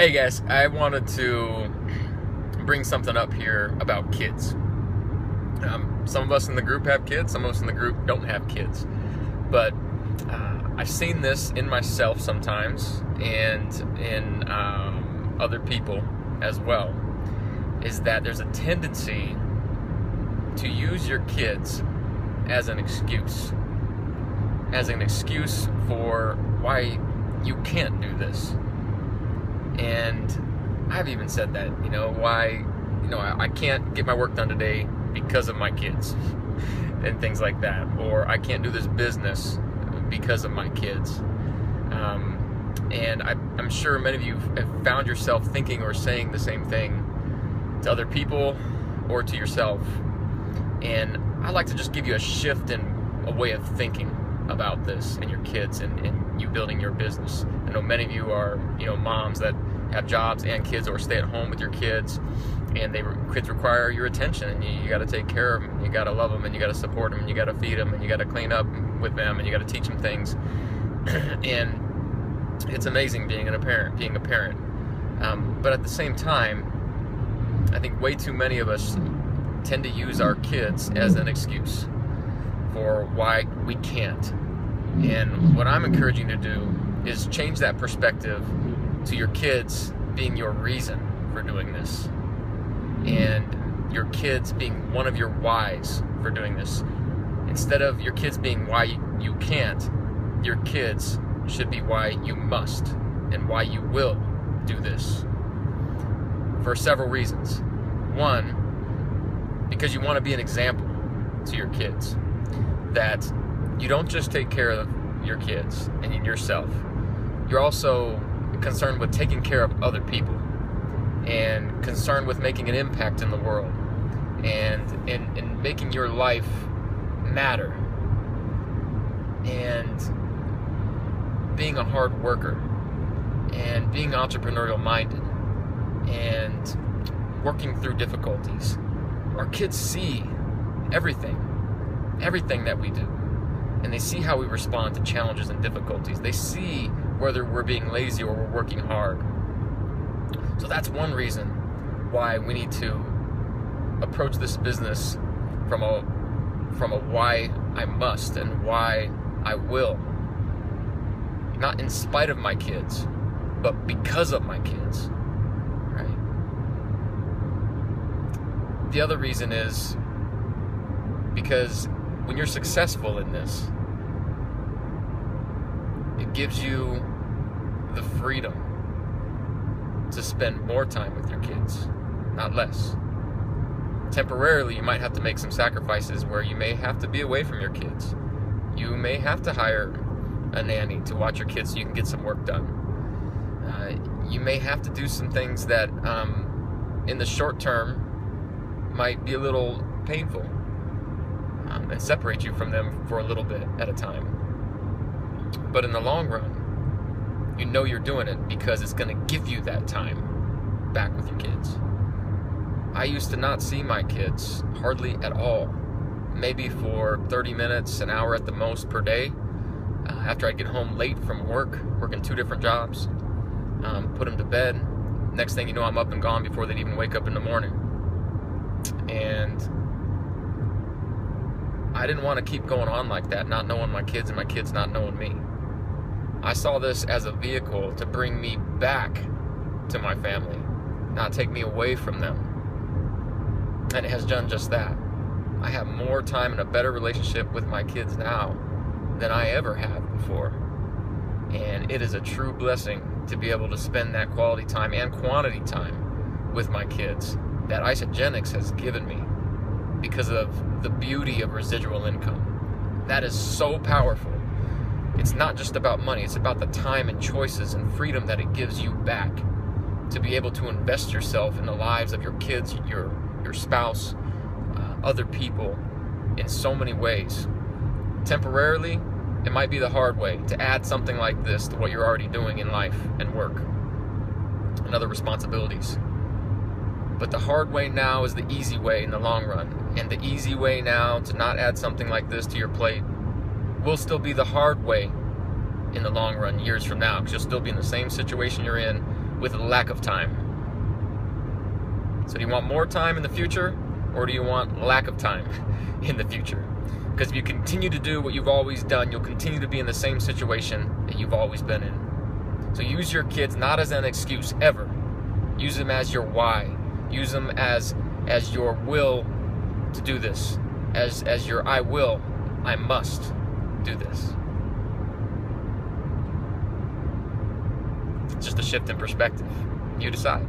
Hey guys, I wanted to bring something up here about kids. Some of us in the group have kids, some of us in the group don't have kids. But I've seen this in myself sometimes and in other people as well, is that there's a tendency to use your kids as an excuse for why you can't do this. And I've even said that, I can't get my work done today because of my kids and things like that, or I can't do this business because of my kids. And I'm sure many of you have found yourself thinking or saying the same thing to other people or to yourself. And I'd like to just give you a shift in a way of thinking about this and your kids and you building your business. I know many of you are, moms that have jobs and kids, or stay at home with your kids, and kids require your attention, and you got to take care of them, you got to love them, and you got to support them, and you got to feed them, and you got to clean up with them, and you got to teach them things. And it's amazing being a parent. But at the same time, I think way too many of us tend to use our kids as an excuse for why we can't. And what I'm encouraging you to do is change that perspective to your kids being your reason for doing this, and your kids being one of your whys for doing this. Instead of your kids being why you can't, your kids should be why you must and why you will do this, for several reasons. One, because you want to be an example to your kids, that you don't just take care of your kids and yourself, you're also concerned with taking care of other people, and concerned with making an impact in the world, and in making your life matter, and being a hard worker, and being entrepreneurial minded, and working through difficulties. Our kids see everything that we do, and they see how we respond to challenges and difficulties. They see whether we're being lazy or we're working hard. So that's one reason why we need to approach this business from a why I must and why I will. Not in spite of my kids, but because of my kids, right? The other reason is because when you're successful in this, it gives you the freedom to spend more time with your kids, not less. Temporarily, you might have to make some sacrifices where you may have to be away from your kids. You may have to hire a nanny to watch your kids so you can get some work done. You may have to do some things that in the short term might be a little painful, and separate you from them for a little bit at a time. But in the long run, you're doing it because it's going to give you that time back with your kids. I used to not see my kids hardly at all, maybe for 30 minutes, an hour at the most per day, after I'd get home late from working 2 different jobs, put them to bed. Next thing you know, I'm up and gone before they'd even wake up in the morning. And I didn't want to keep going on like that, not knowing my kids and my kids not knowing me. I saw this as a vehicle to bring me back to my family, not take me away from them. And it has done just that. I have more time and a better relationship with my kids now than I ever have before. And it is a true blessing to be able to spend that quality time and quantity time with my kids that Isagenix has given me because of the beauty of residual income. That is so powerful. It's not just about money, it's about the time and choices and freedom that it gives you back to be able to invest yourself in the lives of your kids, your spouse, other people, in so many ways. Temporarily, it might be the hard way to add something like this to what you're already doing in life and work and other responsibilities. But the hard way now is the easy way in the long run. And the easy way now to not add something like this to your plate will still be the hard way in the long run, years from now, because you'll still be in the same situation you're in with lack of time. So do you want more time in the future, or do you want lack of time in the future? Because if you continue to do what you've always done, you'll continue to be in the same situation that you've always been in. So use your kids not as an excuse ever. Use them as your why. Use them as your will to do this. As your I will, I must do this. It's just a shift in perspective. You decide.